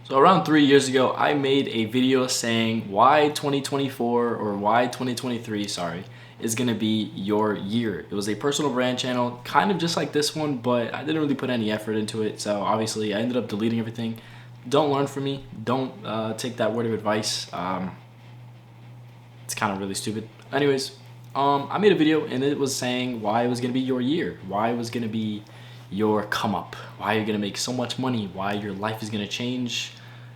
So around 3 years ago, I made a video saying why 2024 or why 2023, sorry, is gonna be your year. It was a personal brand channel, kind of just like this one, but I didn't really put any effort into it. So obviously I ended up deleting everything. Don't learn from me. Don't take that word of advice. It's kind of really stupid. Anyways, I made a video and it was saying why it was gonna be your year, why it was gonna be your come up, why you're gonna make so much money, why your life is gonna change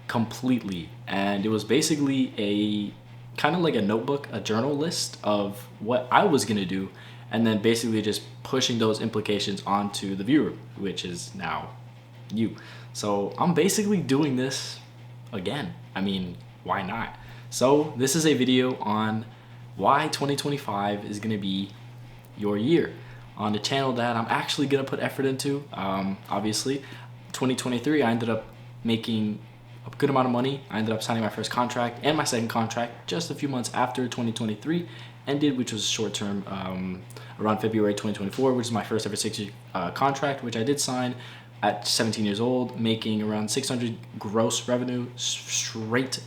completely. And it was basically a kind of like a notebook, a journal list of what I was gonna do, and then basically just pushing those implications onto the viewer, which is now you. So I'm basically doing this again. I mean, why not? So this is a video on why 2025 is gonna be your year on a channel that I'm actually gonna put effort into. Obviously, 2023 I ended up making a good amount of money. I ended up signing my first contract and my second contract just a few months after 2023 ended, which was short term, around February 2024, which is my first ever 6-year contract, which I did sign at 17 years old, making around 600 gross revenue straight,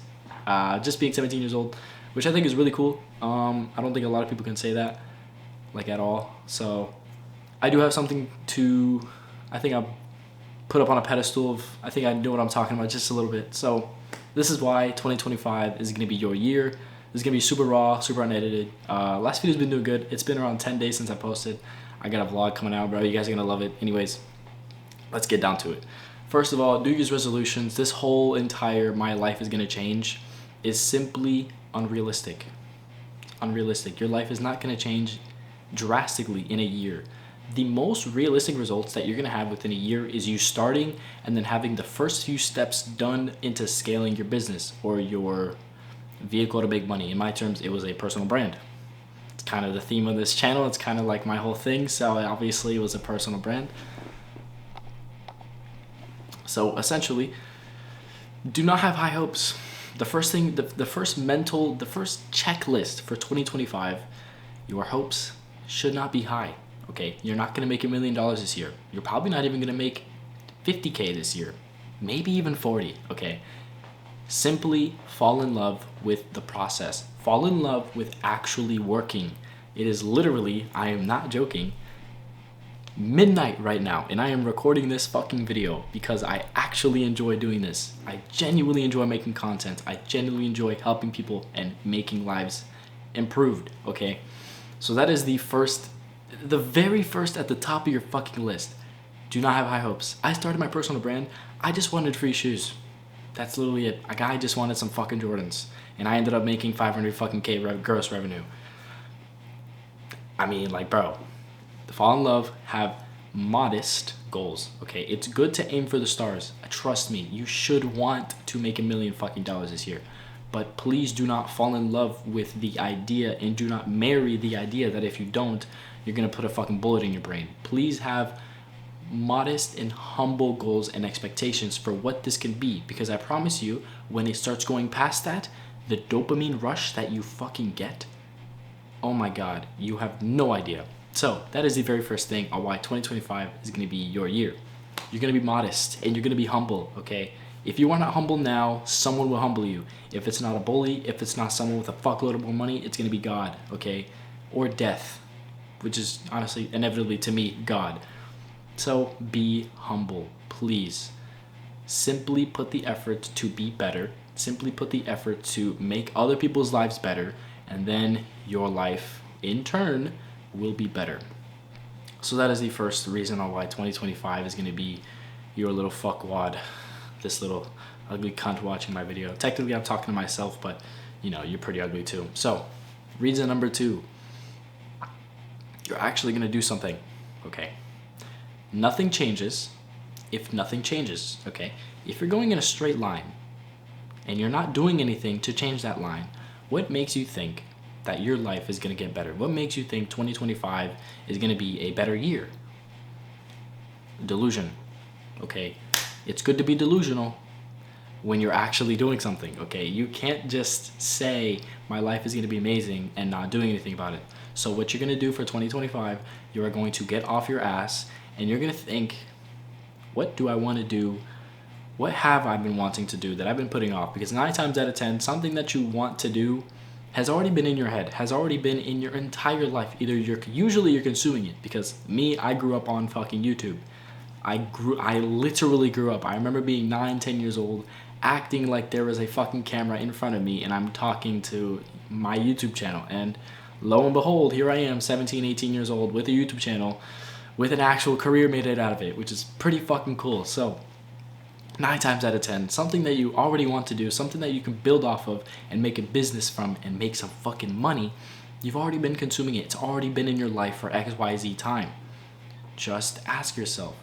just being 17 years old, which I think is really cool. I don't think a lot of people can say that, like, at all. So I do have something to, I think I'll put up on a pedestal of, I think I know what I'm talking about just a little bit. So this is why 2025 is going to be your year. This is going to be super raw, super unedited. Last video's been doing good. It's been around 10 days since I posted. I got a vlog coming out, bro. You guys are going to love it. Anyways, let's get down to it. First of all, New Year's resolutions. This whole entire my life is going to change is simply unrealistic. Unrealistic. Your life is not going to change drastically in a year. The most realistic results that you're going to have within a year is you starting and then having the first few steps done into scaling your business or your vehicle to make money. In my terms, it was a personal brand. It's kind of the theme of this channel. It's kind of like my whole thing. So obviously it was a personal brand. So essentially, do not have high hopes. The first thing, the first checklist for 2025, your hopes should not be high. Okay, you're not gonna make $1 million this year. You're probably not even gonna make 50K this year, maybe even 40. Okay, simply fall in love with the process. Fall in love with actually working. It is literally, I am not joking, midnight right now, and I am recording this fucking video because I actually enjoy doing this. I genuinely enjoy making content. I genuinely enjoy helping people and making lives improved. Okay, so that is the very first at the top of your fucking list. Do not have high hopes. I started my personal brand. I just wanted free shoes. That's literally it. A guy just wanted some fucking Jordans, and I ended up making 500 fucking K gross revenue. I mean, like, bro, fall in love, have modest goals. Okay, it's good to aim for the stars. Trust me, you should want to make $1 million fucking dollars this year. But please do not fall in love with the idea and do not marry the idea that if you don't, you're gonna put a fucking bullet in your brain. Please have modest and humble goals and expectations for what this can be, because I promise you, when it starts going past that, the dopamine rush that you fucking get, oh my god, you have no idea. So that is the very first thing on why 2025 is gonna be your year. You're gonna be modest and you're gonna be humble, okay? If you are not humble now, someone will humble you. If it's not a bully, if it's not someone with a fuckload of more money, it's gonna be God, okay? Or death, which is honestly, inevitably to me, God. So be humble, please. Simply put the effort to be better. Simply put the effort to make other people's lives better, and then your life, in turn, will be better. So that is the first reason on why 2025 is gonna be your little fuckwad. This little ugly cunt watching my video. Technically, I'm talking to myself, but you know, you're pretty ugly too. So, reason number 2, you're actually gonna do something, okay? Nothing changes if nothing changes, okay? If you're going in a straight line and you're not doing anything to change that line, what makes you think that your life is gonna get better? What makes you think 2025 is gonna be a better year? Delusion, okay? It's good to be delusional when you're actually doing something, okay? You can't just say, my life is gonna be amazing and not doing anything about it. So what you're gonna do for 2025, you are going to get off your ass and you're gonna think, what do I wanna do what have I been wanting to do that I've been putting off? Because 9 times out of 10, something that you want to do has already been in your head, has already been in your entire life. Either usually you're consuming it, because me, I grew up on fucking YouTube. I literally grew up. I remember being 9, 10 years old, acting like there was a fucking camera in front of me and I'm talking to my YouTube channel. And lo and behold, here I am, 17, 18 years old with a YouTube channel with an actual career made it out of it, which is pretty fucking cool. So 9 times out of 10, something that you already want to do, something that you can build off of and make a business from and make some fucking money, you've already been consuming it. It's already been in your life for XYZ time. Just ask yourself,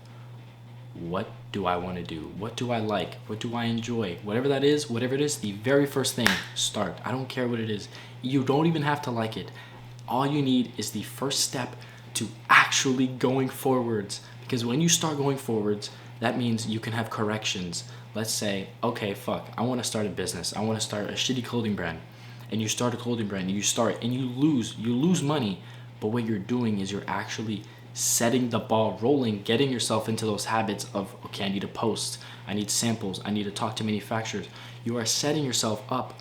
what do I want to do? What do I like? What do I enjoy? Whatever that is, whatever it is, the very first thing, start. I don't care what it is. You don't even have to like it. All you need is the first step to actually going forwards. Because when you start going forwards, that means you can have corrections. Let's say, okay, fuck, I want to start a business. I want to start a shitty clothing brand. And you start a clothing brand and you start and you lose money. But what you're doing is you're actually setting the ball rolling, getting yourself into those habits of, okay, I need to post, I need samples, I need to talk to manufacturers. You are setting yourself up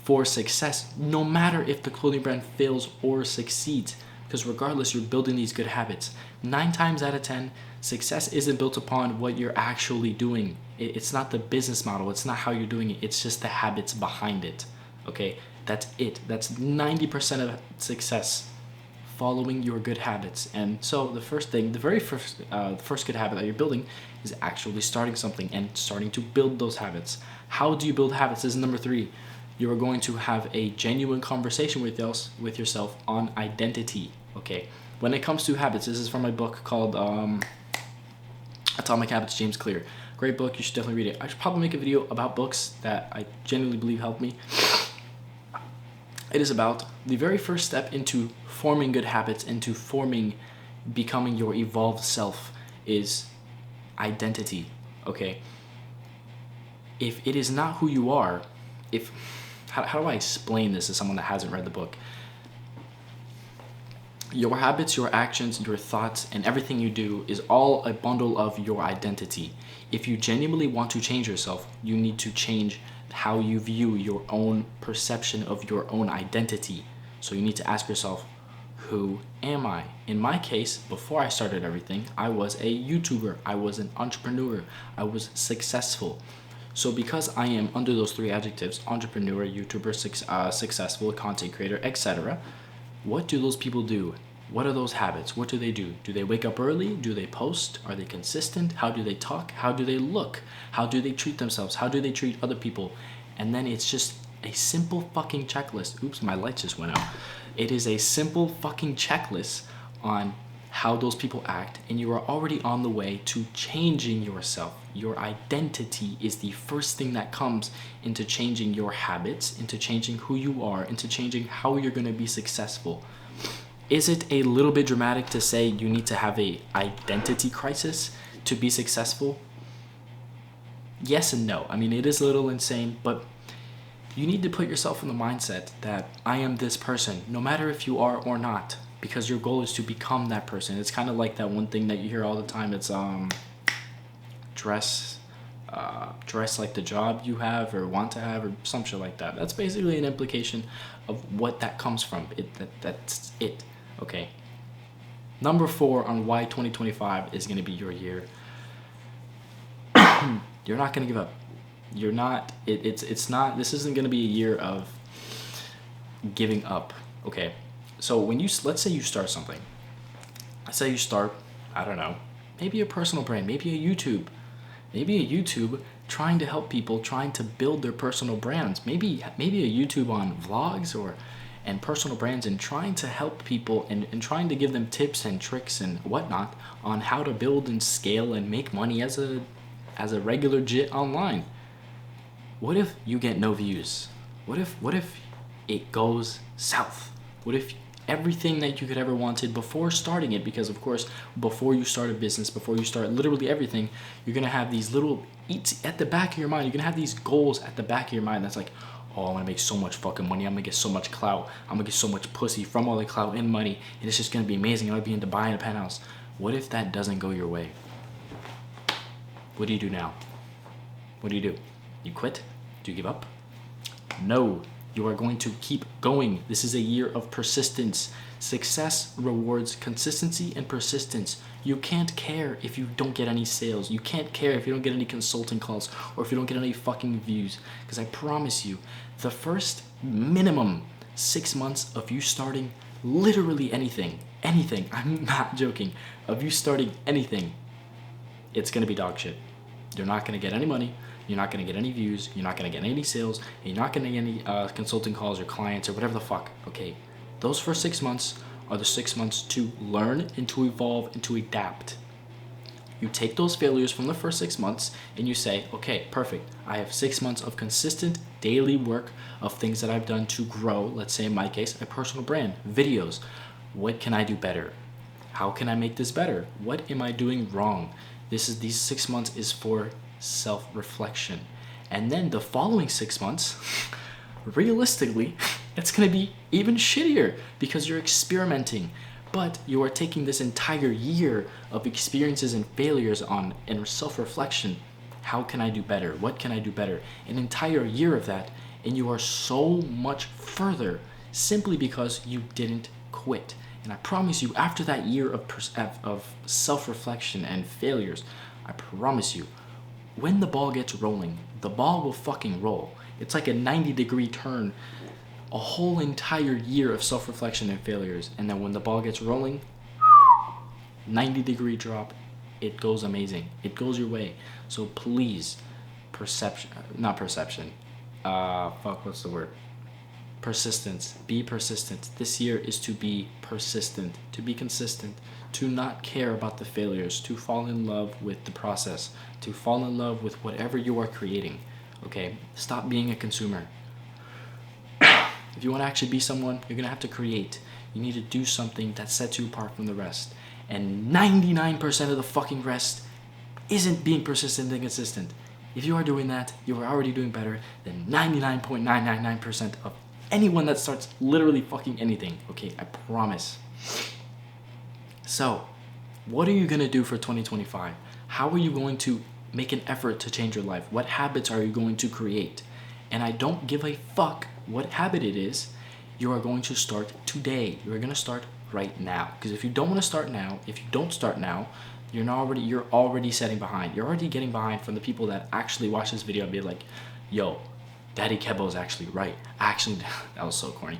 for success, no matter if the clothing brand fails or succeeds, because regardless, you're building these good habits. 9 times out of 10, success isn't built upon what you're actually doing. It's not the business model, it's not how you're doing it, it's just the habits behind it. Okay, that's it. That's 90% of success, following your good habits. And so the first thing, the first good habit that you're building is actually starting something and starting to build those habits. How do you build habits? This is number 3. You are going to have a genuine conversation with yourself on identity. Okay, when it comes to habits, this is from my book called Atomic Habits, James Clear. Great book, you should definitely read it. I should probably make a video about books that I genuinely believe helped me. It is about the very first step into forming good habits, into becoming your evolved self, is identity. Okay, if it is not who you are, how do I explain this to someone that hasn't read the book? Your habits, your actions, your thoughts, and everything you do is all a bundle of your identity. If you genuinely want to change yourself, you need to change how you view your own perception of your own identity. So you need to ask yourself, who am I? In my case, before I started everything, I was a YouTuber, I was an entrepreneur, I was successful. So because I am under those 3 adjectives, entrepreneur, YouTuber, successful, content creator, etc., what do those people do? What are those habits? What do? Do they wake up early? Do they post? Are they consistent? How do they talk? How do they look? How do they treat themselves? How do they treat other people? And then it's just a simple fucking checklist. Oops, my light just went out. It is a simple fucking checklist on how those people act, and you are already on the way to changing yourself. Your identity is the first thing that comes into changing your habits, into changing who you are, into changing how you're going to be successful. Is it a little bit dramatic to say you need to have a identity crisis to be successful? Yes and no. I mean, it is a little insane, but you need to put yourself in the mindset that I am this person, no matter if you are or not, because your goal is to become that person. It's kind of like that one thing that you hear all the time. It's dress like the job you have or want to have, or some shit like that. That's basically an implication of what that comes from. That's it. Okay. Number 4 on why 2025 is going to be your year. You're not going to give up. You're not. It's not. This isn't going to be a year of giving up. Okay. So let's say you start something. Let's say you start, I don't know, maybe a personal brand, maybe a YouTube trying to help people, trying to build their personal brands. Maybe a YouTube on vlogs and personal brands, and trying to help people and trying to give them tips and tricks and whatnot on how to build and scale and make money as a regular jit online. What if you get no views? What if it goes south? What if everything that you could ever wanted before starting it, because of course, before you start a business, before you start literally everything, you're going to have these little eats at the back of your mind. You're going to have these goals at the back of your mind. That's like, oh, I'm going to make so much fucking money. I'm going to get so much clout. I'm going to get so much pussy from all the clout and money. And it's just going to be amazing. I'm going to be in Dubai in a penthouse. What if that doesn't go your way? What do you do now? what do? You quit? Do you give up? No, you are going to keep going. This is a year of persistence. Success rewards consistency and persistence. You can't care if you don't get any sales. You can't care if you don't get any consulting calls or if you don't get any fucking views. Because I promise you, the first minimum 6 months of you starting literally anything, I'm not joking, of you starting anything, it's going to be dog shit. You're not going to get any money. You're not going to get any views. You're not going to get any sales. And you're not going to get any consulting calls or clients or whatever the fuck. Okay, those first 6 months are the 6 months to learn and to evolve and to adapt. You take those failures from the first 6 months and you say, okay, perfect. I have 6 months of consistent daily work of things that I've done to grow, let's say in my case, a personal brand, videos. What can I do better? How can I make this better? What am I doing wrong? These 6 months is for self-reflection. And then the following 6 months, realistically, it's going to be even shittier because you're experimenting. But you are taking this entire year of experiences and failures on and self-reflection. How can I do better? What can I do better? An entire year of that, and you are so much further simply because you didn't quit. And I promise you, after that year of self-reflection and failures, I promise you, when the ball gets rolling, the ball will fucking roll. It's like a 90-degree turn, a whole entire year of self-reflection and failures. And then when the ball gets rolling, 90-degree drop, it goes amazing. It goes your way. So please, persistence. Be persistent. This year is to be persistent, to be consistent, to not care about the failures, to fall in love with the process, to fall in love with whatever you are creating. Okay? Stop being a consumer. If you want to actually be someone, you're going to have to create. You need to do something that sets you apart from the rest. And 99% of the fucking rest isn't being persistent and consistent. If you are doing that, you are already doing better than 99.999% of anyone that starts literally fucking anything. Okay, I promise. So, what are you going to do for 2025? How are you going to make an effort to change your life? What habits are you going to create? And I don't give a fuck what habit it is. You are going to start today. You are going to start right now. Because if you don't want to start now, if you don't start now, you're already setting behind. You're already getting behind from the people that actually watch this video and be like, yo, Daddy Kebo is actually right. Actually, that was so corny.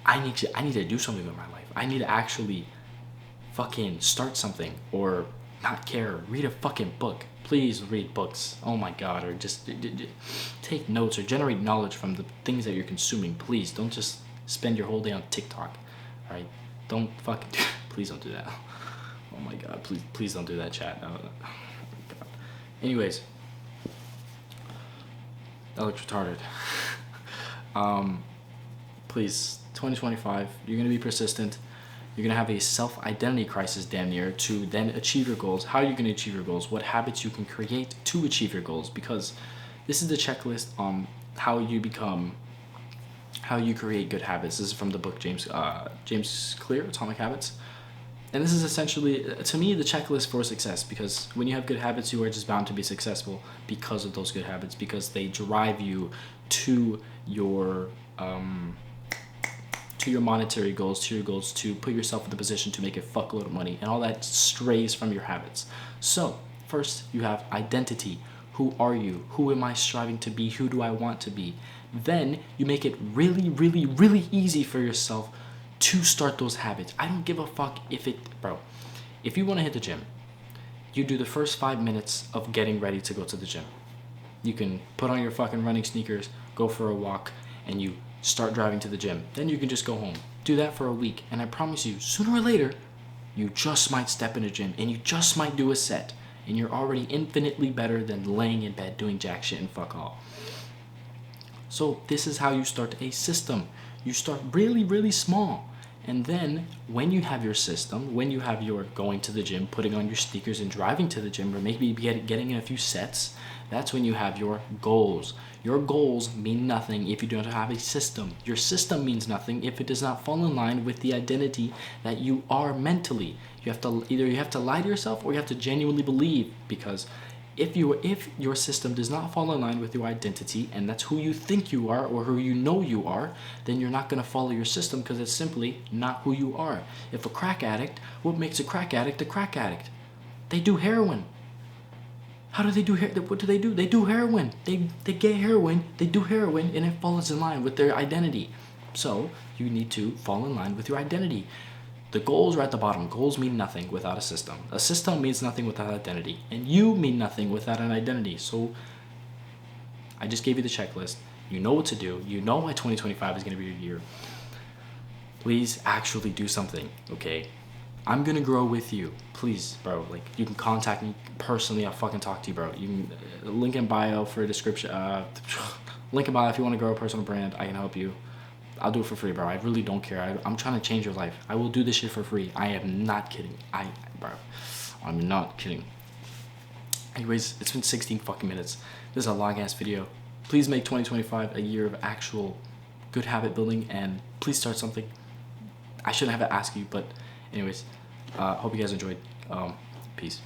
I need to do something with my life. I need to actually fucking start something or not care. Read a fucking book. Please read books. Oh my God. Or just take notes or generate knowledge from the things that you're consuming. Please don't just spend your whole day on TikTok. All right? Don't fucking please don't do that. Oh my God. Please don't do that, chat. Oh my God. Anyways, that looks retarded. Please, 2025, you're going to be persistent. You're going to have a self-identity crisis damn near to then achieve your goals. How are you going to achieve your goals? What habits you can create to achieve your goals? Because this is the checklist on how you create good habits. This is from the book James Clear, Atomic Habits. And this is essentially, to me, the checklist for success, because when you have good habits, you are just bound to be successful because of those good habits, because they drive you to your monetary goals, to your goals to put yourself in the position to make a fuckload of money, and all that strays from your habits. So, first, you have identity. Who are you? Who am I striving to be? Who do I want to be? Then, you make it really, really, really easy for yourself to start those habits. I don't give a fuck if you want to hit the gym, you do the first 5 minutes of getting ready to go to the gym. You can put on your fucking running sneakers, go for a walk, and you start driving to the gym. Then you can just go home. Do that for a week, and I promise you, sooner or later, you just might step in a gym, and you just might do a set, and you're already infinitely better than laying in bed doing jack shit and fuck all. So this is how you start a system. You start really, really small. And then when you have your system, when you have your going to the gym, putting on your sneakers and driving to the gym, or maybe getting in a few sets, that's when you have your goals. Your goals mean nothing if you don't have a system. Your system means nothing if it does not fall in line with the identity that you are mentally. You have to lie to yourself, or you have to genuinely believe, because If your system does not fall in line with your identity, and that's who you think you are or who you know you are, then you're not going to follow your system because it's simply not who you are. If a crack addict, what makes a crack addict a crack addict? They do heroin. How do they do what do? They do heroin. They get heroin, they do heroin, and it falls in line with their identity. So you need to fall in line with your identity. The goals are at the bottom. Goals mean nothing without a system. A system means nothing without identity. And you mean nothing without an identity. So I just gave you the checklist. You know what to do. You know why 2025 is going to be your year. Please actually do something, okay? I'm gonna grow with you. Please, bro. Like, you can contact me personally. I'll fucking talk to you, bro. You can link in bio for a description. Link in bio if you want to grow a personal brand. I can help you. I'll do it for free, bro. I really don't care. I'm trying to change your life. I will do this shit for free. I am not kidding. Bro, I'm not kidding. Anyways, it's been 16 fucking minutes. This is a long ass video. Please make 2025 a year of actual good habit building, and please start something. I shouldn't have to ask you, but anyways, hope you guys enjoyed. Peace.